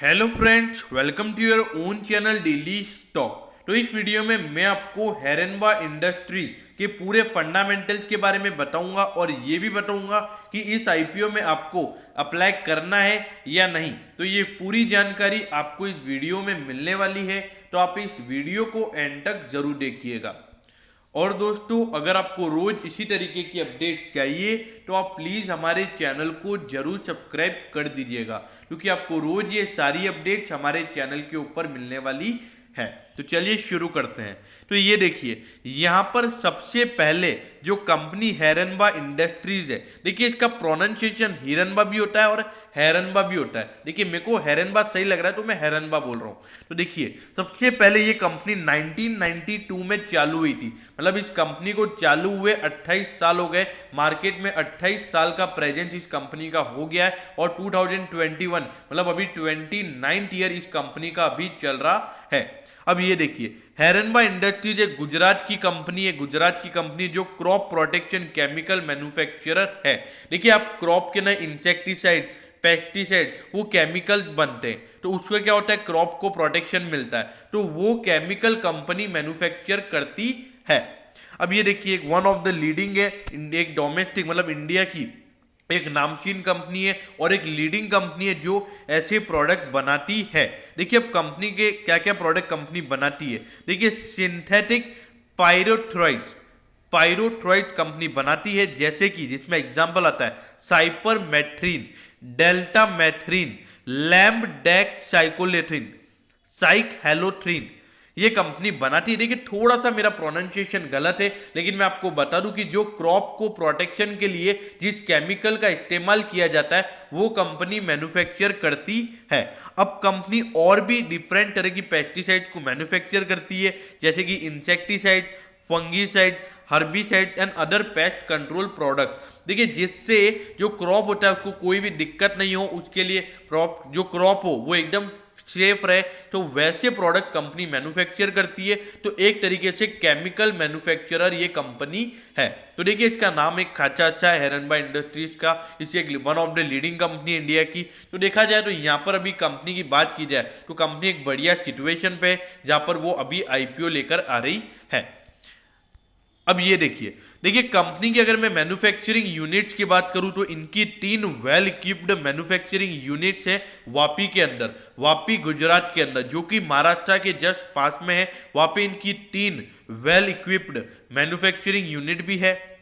Hello friends, welcome to your own channel daily stock. तो इस video में मैं आपको हेरेनबा इंडस्ट्रीज के पूरे फंडामेंटल्स के बारे में बताऊंगा और ये भी बताऊंगा कि इस आईपीओ में आपको अप्लाई करना है या नहीं। तो ये पूरी जानकारी आपको इस वीडियो में मिलने वाली है, तो आप इस वीडियो को एंड तक जरूर देखिएगा। और दोस्तों, अगर आपको रोज इसी तरीके की अपडेट चाहिए तो आप प्लीज़ हमारे चैनल को जरूर सब्सक्राइब कर दीजिएगा, क्योंकि आपको रोज ये सारी अपडेट्स हमारे चैनल के ऊपर मिलने वाली है। तो चलिए शुरू करते हैं। तो ये देखिए, यहाँ पर सबसे पहले जो कंपनी हेरेनबा इंडस्ट्रीज है, देखिए इसका प्रोनाउंसिएशन हिरनबा भी होता है और हेरनबा भी होता है। देखिए मेरे को हेरनबा सही लग रहा है तो मैं हेरनबा बोल रहा हूँ। तो देखिए, सबसे पहले ये कंपनी 1992 में चालू हुई थी। मतलब इस कंपनी को चालू हुए 28 साल हो गए, मार्केट में 28 साल का प्रेजेंस इस कंपनी का हो गया है। और 2021 मतलब अभी 29th ईयर इस कंपनी का अभी चल रहा है। अब ये देखिए, हेरेनबा इंडस्ट्रीज एक गुजरात की कंपनी है। गुजरात की कंपनी जो क्रॉप प्रोटेक्शन केमिकल मैन्युफैक्चरर है। देखिए, आप क्रॉप के नए इंसेक्टिसाइड, पेस्टिसाइड, वो केमिकल्स बनते हैं, तो उसका क्या होता है, क्रॉप को प्रोटेक्शन मिलता है, तो वो केमिकल कंपनी मैन्युफैक्चर करती है। अब ये देखिए, वन ऑफ द लीडिंग है, एक डोमेस्टिक मतलब इंडिया की एक नामचीन कंपनी है और एक लीडिंग कंपनी है जो ऐसे प्रोडक्ट बनाती है। देखिए, अब कंपनी के क्या क्या प्रोडक्ट कंपनी बनाती है। देखिए, सिंथेटिक पायरोथ्राइड्स पायरोथ्राइड कंपनी बनाती है, जैसे कि जिसमें एग्जांपल आता है साइपरमेथ्रिन, डेल्टा मैथ्रिन, लैम्बडेक्साइकोलेथ्रिन, साइकहेलोथ्रिन, ये कंपनी बनाती है। देखिए, थोड़ा सा मेरा प्रोनाउंसिएशन गलत है, लेकिन मैं आपको बता दूं कि जो क्रॉप को प्रोटेक्शन के लिए जिस केमिकल का इस्तेमाल किया जाता है वो कंपनी मैन्युफैक्चर करती है। अब कंपनी और भी डिफरेंट तरह की पेस्टिसाइड को मैन्युफैक्चर करती है, जैसे कि insecticide, fungicide, herbicides and other pest control products. देखिए, जिससे जो क्रॉप होता है उसको कोई भी दिक्कत नहीं हो, उसके लिए जो क्रॉप हो वो एकदम सेफ रहे, तो वैसे प्रोडक्ट कंपनी मैन्युफैक्चर करती है। तो एक तरीके से केमिकल मैन्युफैक्चरर ये कंपनी है। तो देखिए, इसका नाम एक खासा अच्छा है हेरेनबा इंडस्ट्रीज का, इसे एक one of the leading company India की। तो देखा जाए तो यहाँ पर अभी कंपनी की बात की जाए तो कंपनी एक बढ़िया सिचुएशन पे है, जहाँ पर वो अभी आईपीओ लेकर आ रही है। अब ये देखिए कंपनी की अगर मैं मैन्युफैक्चरिंग यूनिट्स की बात करूं तो इनकी 3 वेल इक्विप्ड मैन्युफैक्चरिंग यूनिट्स है वापी के अंदर, वापी गुजरात के अंदर, जो कि महाराष्ट्र के जस्ट पास में है। वहां पे इनकी 3 वेल इक्विप्ड मैन्युफैक्चरिंग यूनिट भी है,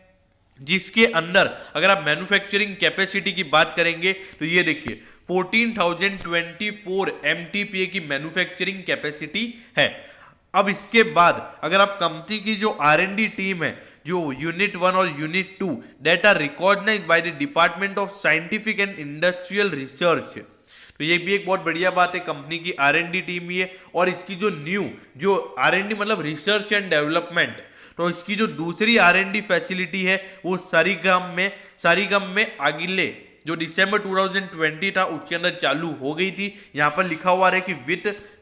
जिसके अंदर अगर आप मैन्युफैक्चरिंग कैपेसिटी की बात करेंगे तो ये देखिए 14,024 MTPA की मैन्युफैक्चरिंग कैपेसिटी है। अब इसके बाद अगर आप कंपनी की जो R&D टीम है, जो यूनिट 1 और unit 2 that are recognised by the department of scientific and industrial research, तो ये भी एक बहुत बढ़िया बात है। कंपनी की R&D टीम ही है और इसकी जो R&D मतलब रिसर्च एंड डेवलपमेंट, तो इसकी जो दूसरी R&D फैसिलिटी है वो सारीगाम में अगले जो दिसंबर 2020 था उसके अंदर चालू हो गई थी। यहाँ पर लिखा हुआ है कि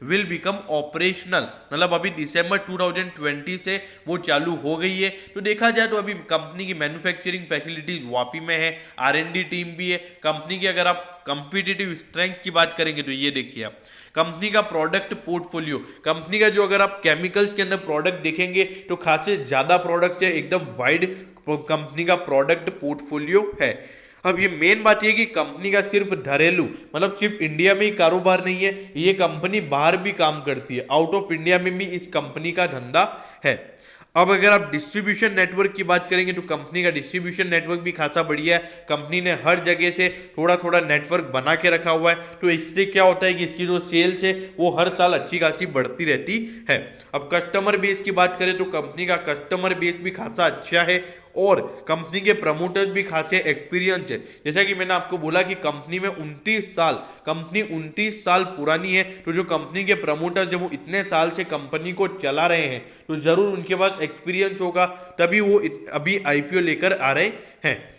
विल बिकम ऑपरेशनल, मतलब अभी दिसंबर 2020 से वो चालू हो गई है। तो देखा जाए तो अभी कंपनी की मैन्युफैक्चरिंग फैसिलिटीज वापी में है, R&D टीम भी है। कंपनी की अगर आप कंपिटिटिव स्ट्रेंथ की बात करेंगे तो ये देखिए, आप कंपनी का प्रोडक्ट पोर्टफोलियो, कंपनी का जो अगर आप केमिकल्स के अंदर प्रोडक्ट देखेंगे तो खासे ज्यादा प्रोडक्ट है, एकदम वाइड कंपनी का प्रोडक्ट पोर्टफोलियो है। अब ये मेन बात ये कि कंपनी का सिर्फ घरेलू मतलब सिर्फ इंडिया में ही कारोबार नहीं है, ये कंपनी बाहर भी काम करती है, आउट ऑफ इंडिया में भी इस कंपनी का धंधा है। अब अगर आप डिस्ट्रीब्यूशन नेटवर्क की बात करेंगे तो कंपनी का डिस्ट्रीब्यूशन नेटवर्क भी खासा बढ़िया है। कंपनी ने हर जगह से थोड़ा थोड़ा नेटवर्क बना के रखा हुआ है, तो इससे क्या होता है कि इसकी जो सेल्स है वो हर साल अच्छी खासी बढ़ती रहती है। अब कस्टमर बेस की बात करें तो कंपनी का कस्टमर बेस भी खासा अच्छा है और कंपनी के प्रमोटर्स भी खासे एक्सपीरियंस है। जैसा कि मैंने आपको बोला कि कंपनी 29 साल पुरानी है, तो जो कंपनी के प्रमोटर्स है वो इतने साल से कंपनी को चला रहे हैं, तो जरूर उनके पास एक्सपीरियंस होगा, तभी वो अभी आईपीओ लेकर आ रहे हैं।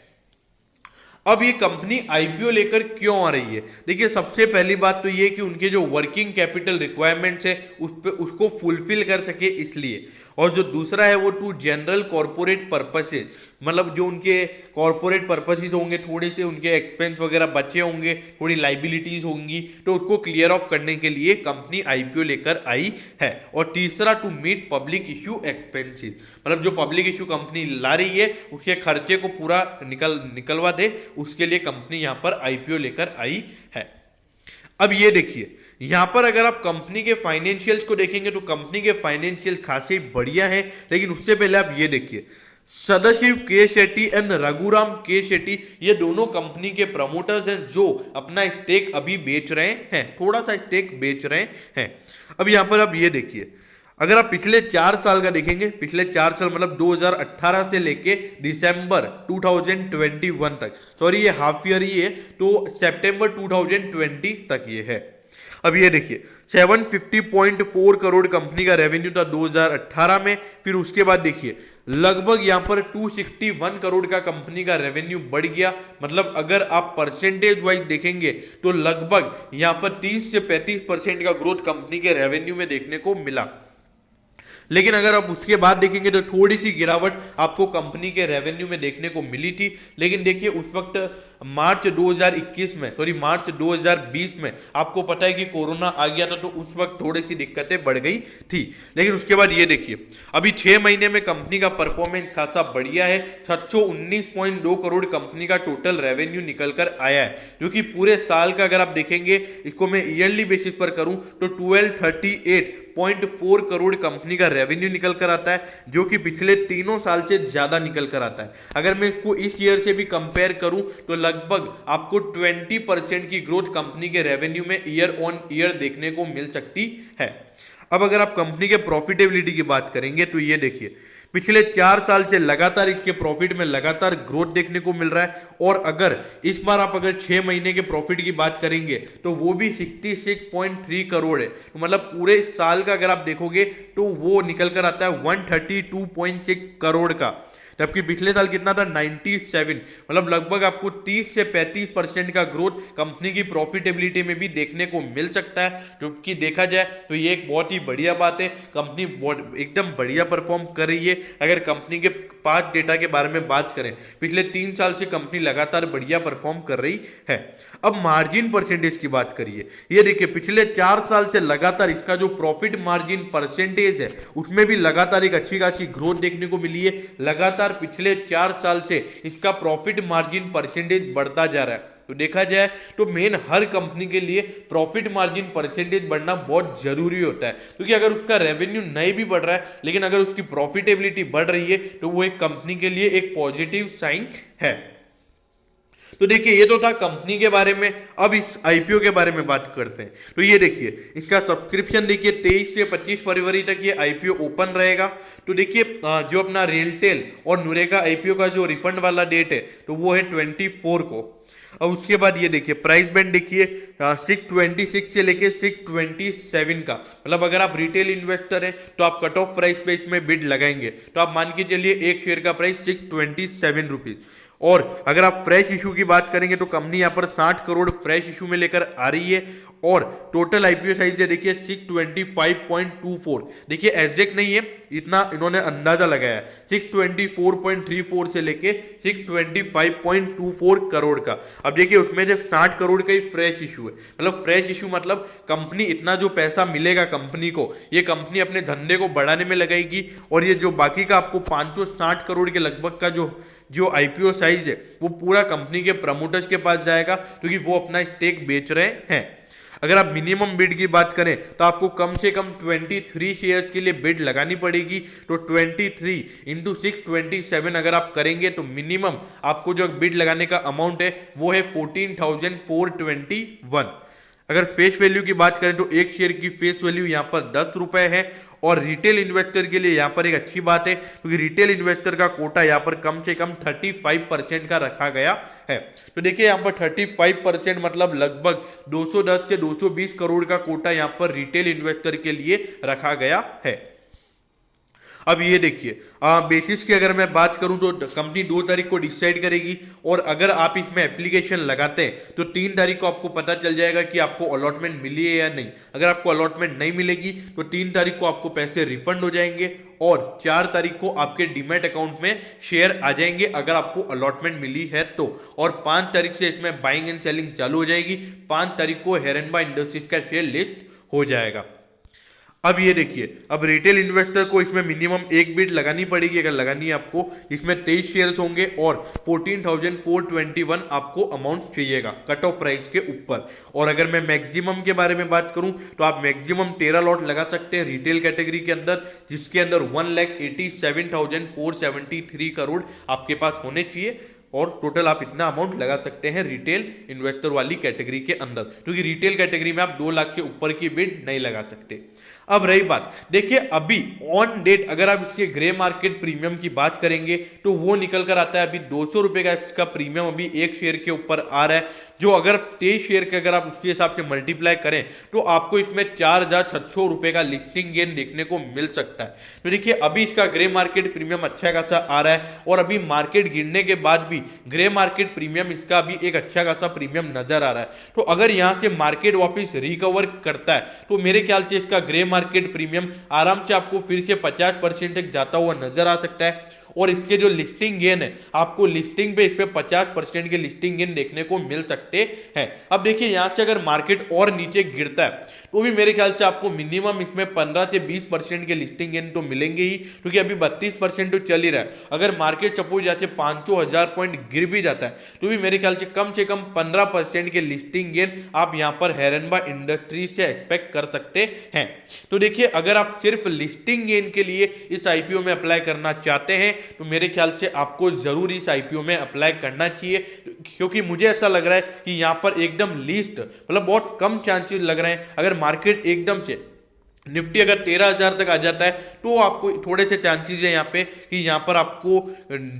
अब ये कंपनी आईपीओ लेकर क्यों आ रही है? देखिए, सबसे पहली बात तो ये कि उनके जो वर्किंग कैपिटल रिक्वायरमेंट्स है उसको फुलफिल कर सके इसलिए, और जो दूसरा है वो टू जनरल कॉरपोरेट पर्पसेज, मतलब जो उनके कॉरपोरेट पर्पसेज होंगे, थोड़े से उनके एक्सपेंस वगैरह बचे होंगे, थोड़ी लाइबिलिटीज होंगी, तो उसको क्लियर ऑफ करने के लिए कंपनी आईपीओ लेकर आई है। और तीसरा to meet public issue expenses, मतलब जो पब्लिक इश्यू कंपनी ला रही है उसके खर्चे को पूरा निकलवा दे, उसके लिए कंपनी यहाँ पर आईपीओ लेकर आई है। अब ये देखिए, यहां पर अगर आप कंपनी के फाइनेंशियल्स को देखेंगे तो कंपनी के फाइनेंशियल खासे बढ़िया है, लेकिन उससे पहले आप ये देखिए, सदाशिव के शेट्टी एंड रघुराम के शेट्टी ये दोनों कंपनी के प्रमोटर्स हैं जो अपना स्टेक अभी बेच रहे हैं, थोड़ा सा स्टेक बेच रहे हैं। अब यहां पर आप ये देखिए, अगर आप पिछले 4 साल का देखेंगे, पिछले 4 साल मतलब 2018 से लेके दिसंबर 2021 तक, सॉरी ये हाफ ईयर ही है, तो सितंबर 2020 तक ये है। अब ये देखिए, 750.4 करोड़ कंपनी का रेवेन्यू था 2018 में, फिर उसके बाद देखिए लगभग यहाँ पर 261 करोड़ का कंपनी का रेवेन्यू बढ़ गया, मतलब अगर आप परसेंटेज वाइज देखेंगे तो लगभग यहाँ पर 30 से 35% का ग्रोथ कंपनी के रेवेन्यू में देखने को मिला। लेकिन अगर आप उसके बाद देखेंगे तो थोड़ी सी गिरावट आपको कंपनी के रेवेन्यू में देखने को मिली थी। लेकिन देखिए, उस वक्त मार्च 2021 में, सॉरी मार्च 2020 में आपको पता है कि कोरोना आ गया था, तो उस वक्त थोड़ी सी दिक्कतें बढ़ गई थी। लेकिन उसके बाद ये देखिए, अभी 6 महीने में कंपनी का परफॉर्मेंस खासा बढ़िया है, 719.2 करोड़ कंपनी का टोटल रेवेन्यू निकल कर आया है, जो कि पूरे साल का अगर आप देखेंगे, इसको मैं ईयरली बेसिस पर करूं तो 1238.4 करोड़ कंपनी का रेवेन्यू निकल कर आता है, जो कि पिछले 3 साल से ज्यादा निकल कर आता है। अगर मैं इसको इस ईयर से भी कंपेयर करूं तो लगभग आपको 20% की ग्रोथ कंपनी के रेवेन्यू में ईयर ऑन ईयर देखने को मिल सकती है। अब अगर आप कंपनी के प्रॉफिटेबिलिटी की बात करेंगे तो ये देखिए, पिछले 4 साल से लगातार इसके प्रॉफिट में लगातार ग्रोथ देखने को मिल रहा है, और अगर इस बार आप अगर 6 महीने के प्रॉफिट की बात करेंगे तो वो भी 66.3 करोड़ है, तो मतलब पूरे साल का अगर आप देखोगे तो वो निकल कर आता है 132.6 करोड़ का, जबकि पिछले साल कितना था 97, मतलब लगभग आपको 30 से 35% का ग्रोथ कंपनी की प्रॉफिटेबिलिटी में भी देखने को मिल सकता है, क्योंकि देखा जाए तो ये एक बहुत ही बढ़िया बात है। कंपनी एकदम बढ़िया परफॉर्म कर रही है। अगर कंपनी के पास डेटा के बारे में बात करें, पिछले 3 साल से कंपनी लगातार बढ़िया परफॉर्म कर रही है। अब मार्जिन परसेंटेज की बात करिए, ये देखिए पिछले 4 साल से लगातार इसका जो प्रॉफिट मार्जिन परसेंटेज है उसमें भी लगातार एक अच्छी खासी ग्रोथ देखने को मिली है। लगातार पिछले 4 साल से इसका प्रॉफिट मार्जिन परसेंटेज बढ़ता जा रहा है। तो देखा जाए तो मेन हर कंपनी के लिए प्रॉफिट मार्जिन परसेंटेज बढ़ना बहुत जरूरी होता है, क्योंकि अगर उसका रेवेन्यू नहीं भी बढ़ रहा है लेकिन अगर उसकी प्रॉफिटेबिलिटी बढ़ रही है तो वो एक कंपनी के लिए एक पॉजिटिव साइन है। तो देखिए, ये तो था कंपनी के बारे में। अब इस आईपीओ के बारे में बात करते हैं। तो ये देखिए, इसका सब्सक्रिप्शन देखिए 23 से 25 फरवरी तक ये आईपीओ ओपन रहेगा। तो देखिए, जो अपना रेलटेल और नुरेगा आईपीओ का जो रिफंड वाला डेट है तो वो है 24 को। अब उसके बाद ये देखिए, प्राइस बैंड देखिए 626 से लेके 627 का, मतलब अगर आप रिटेल इन्वेस्टर हैं तो आप कट ऑफ प्राइस पे इसमें बिड लगाएंगे तो आप मान के चलिए एक शेयर का प्राइस 627 रुपीज। और अगर आप फ्रेश इशू की बात करेंगे तो कंपनी यहाँ पर 60 करोड़ फ्रेश इशू में लेकर आ रही है, और टोटल आईपीओ साइज है देखिए 625.24। देखिए एग्जैक्ट नहीं है, इतना इन्होंने अंदाजा लगाया है, 624.34 से लेके 625.24 करोड़ का। अब देखिए, उसमें जब 60 करोड़ का ही फ्रेश इशू है, मतलब फ्रेश इशू मतलब कंपनी इतना जो पैसा मिलेगा कंपनी को, ये कंपनी अपने धंधे को बढ़ाने में लगाएगी, और ये जो बाकी का आपको 560 करोड़ के लगभग का जो आईपीओ साइज है वो पूरा कंपनी के प्रमोटर्स के पास जाएगा, क्योंकि वो अपना स्टेक बेच रहे हैं। अगर आप मिनिमम बिड की बात करें तो आपको कम से कम 23 शेयर्स के लिए बिड लगानी पड़ेगी। तो 23 इंटू 627 अगर आप करेंगे तो मिनिमम आपको जो बिड लगाने का अमाउंट है वो है 14,421। अगर फेस वैल्यू की बात करें तो एक शेयर की फेस वैल्यू यहाँ पर 10 रुपए है, और रिटेल इन्वेस्टर के लिए यहाँ पर एक अच्छी बात है, क्योंकि रिटेल इन्वेस्टर का कोटा यहाँ पर कम से कम 35% का रखा गया है। तो देखिए, यहाँ पर 35% मतलब लगभग 210 से 220 करोड़ का कोटा यहाँ पर रिटेल इन्वेस्टर के लिए रखा गया है। अब ये देखिए बेसिस की अगर मैं बात करूं तो कंपनी 2 तारीख को डिसाइड करेगी, और अगर आप इसमें एप्लीकेशन लगाते हैं तो 3 तारीख को आपको पता चल जाएगा कि आपको अलॉटमेंट मिली है या नहीं। अगर आपको अलॉटमेंट नहीं मिलेगी तो 3 तारीख को आपको पैसे रिफंड हो जाएंगे, और 4 तारीख को आपके डीमैट अकाउंट में शेयर आ जाएंगे अगर आपको अलॉटमेंट मिली है तो। और 5 तारीख से इसमें बाइंग एंड सेलिंग चालू हो जाएगी। 5 तारीख को हेरेनबा इंडस्ट्रीज का शेयर लिस्ट हो जाएगा। अब ये देखिए, अब रिटेल इन्वेस्टर को इसमें मिनिमम एक बिड लगानी पड़ेगी अगर लगानी है आपको। इसमें 23 शेयर्स होंगे और 14,421 आपको अमाउंट चाहिएगा कट ऑफ प्राइस के ऊपर। और अगर मैं मैक्सिमम के बारे में बात करूं तो आप मैक्सिमम 13 लॉट लगा सकते हैं रिटेल कैटेगरी के अंदर, जिसके अंदर 1,87,473 करोड़ आपके पास होने चाहिए, और टोटल आप इतना अमाउंट लगा सकते हैं रिटेल इन्वेस्टर वाली कैटेगरी के अंदर, क्योंकि रिटेल कैटेगरी में आप 2 लाख से ऊपर की बिड नहीं लगा सकते। अब रही बात, देखिए अभी ऑन डेट अगर आप इसके ग्रे मार्केट प्रीमियम की बात करेंगे तो वो निकल कर आता है अभी 200 रुपये का इसका प्रीमियम अभी एक शेयर के ऊपर आ रहा है, जो अगर 23 शेयर के अगर आप उसके हिसाब से मल्टीप्लाई करें तो आपको इसमें 4,600 रुपये का लिस्टिंग गेन देखने को मिल सकता है। तो देखिए अभी इसका ग्रे मार्केट प्रीमियम अच्छा खासा आ रहा है, और अभी मार्केट गिरने के बाद भी ग्रे मार्केट प्रीमियम इसका भी एक अच्छा खासा प्रीमियम नजर आ रहा है। तो अगर यहां से मार्केट वापस रिकवर करता है तो मेरे ख्याल से इसका ग्रे मार्केट प्रीमियम आराम से आपको फिर से 50% तक जाता हुआ नजर आ सकता है। और इसके जो लिस्टिंग गेन है, आपको लिस्टिंग पे इस पे 50% के लिस्टिंग गेन देखने को मिल सकते हैं। अब देखिए यहां से अगर मार्केट और नीचे गिरता है तो भी मेरे ख्याल से आपको मिनिमम इसमें 15 से 20% के लिस्टिंग गेन तो मिलेंगे ही, क्योंकि अभी 32% तो चल ही रहा है। अगर मार्केट सपोज जैसे 500,000 पॉइंट गिर भी जाता है तो भी मेरे ख्याल से कम 15% के लिस्टिंग गेन आप यहां पर हेरेनबा इंडस्ट्रीज से एक्सपेक्ट कर सकते हैं। तो देखिए अगर आप सिर्फ लिस्टिंग गेन के लिए इस आईपीओ में अप्लाई करना चाहते हैं तो मेरे ख्याल से आपको जरूर इस आईपीओ में अप्लाई करना चाहिए, क्योंकि मुझे ऐसा लग रहा है कि यहां पर एकदम लीस्ट मतलब बहुत कम चांसेस लग रहे हैं। अगर मार्केट एकदम से निफ्टी अगर 13,000 तक आ जाता है तो आपको थोड़े से चांसेस है यहाँ पे कि यहाँ पर आपको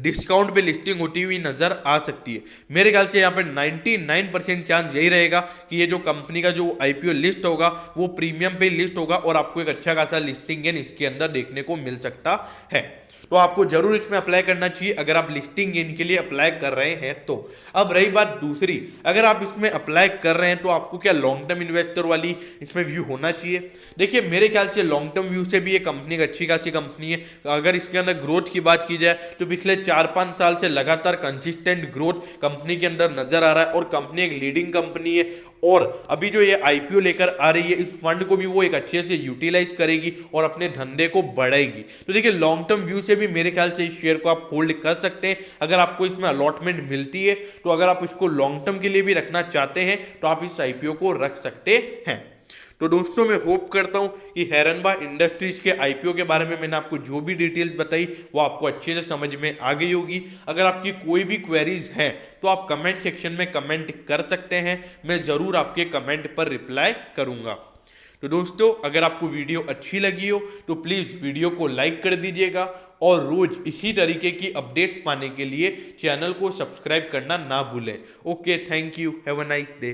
डिस्काउंट पे लिस्टिंग होती हुई नजर आ सकती है। मेरे ख्याल से यहाँ पे 99% चांस यही रहेगा कि ये जो कंपनी का जो आईपीओ लिस्ट होगा वो प्रीमियम पे लिस्ट होगा, और आपको एक अच्छा खासा लिस्टिंग गेन इसके अंदर देखने को मिल सकता है। तो आपको जरूर इसमें अप्लाई करना चाहिए अगर आप लिस्टिंग गेन के लिए अप्लाई कर रहे हैं तो। अब रही बात दूसरी, अगर आप इसमें अप्लाई कर रहे हैं तो आपको क्या लॉन्ग टर्म इन्वेस्टर वाली इसमें व्यू होना चाहिए। देखिए मेरे ख्याल से लॉन्ग टर्म व्यू से भी ये कंपनी एक अच्छी खासी कंपनी है। अगर इसके अंदर ग्रोथ की बात की जाए तो पिछले 4-5 साल से लगातार कंसिस्टेंट ग्रोथ कंपनी के अंदर नजर आ रहा है, और कंपनी एक लीडिंग कंपनी है। और अभी जो ये आईपीओ लेकर आ रही है इस फंड को भी वो एक अच्छे से यूटिलाइज करेगी और अपने धंधे को बढ़ाएगी। तो देखिए लॉन्ग टर्म व्यू से भी मेरे ख्याल से इस शेयर को आप होल्ड कर सकते हैं अगर आपको इसमें अलॉटमेंट मिलती है। तो अगर आप इसको लॉन्ग टर्म के लिए भी रखना चाहते हैं तो आप इस आईपीओ को रख सकते हैं। तो दोस्तों मैं होप करता हूं कि हेरेनबा इंडस्ट्रीज के आईपीओ के बारे में मैंने आपको जो भी डिटेल्स बताई वो आपको अच्छे से समझ में आ गई होगी। अगर आपकी कोई भी क्वेरीज हैं तो आप कमेंट सेक्शन में कमेंट कर सकते हैं, मैं ज़रूर आपके कमेंट पर रिप्लाई करूंगा। तो दोस्तों अगर आपको वीडियो अच्छी लगी हो तो प्लीज़ वीडियो को लाइक कर दीजिएगा, और रोज इसी तरीके की अपडेट्स पाने के लिए चैनल को सब्सक्राइब करना ना भूलें। Okay, thank you, have a nice day.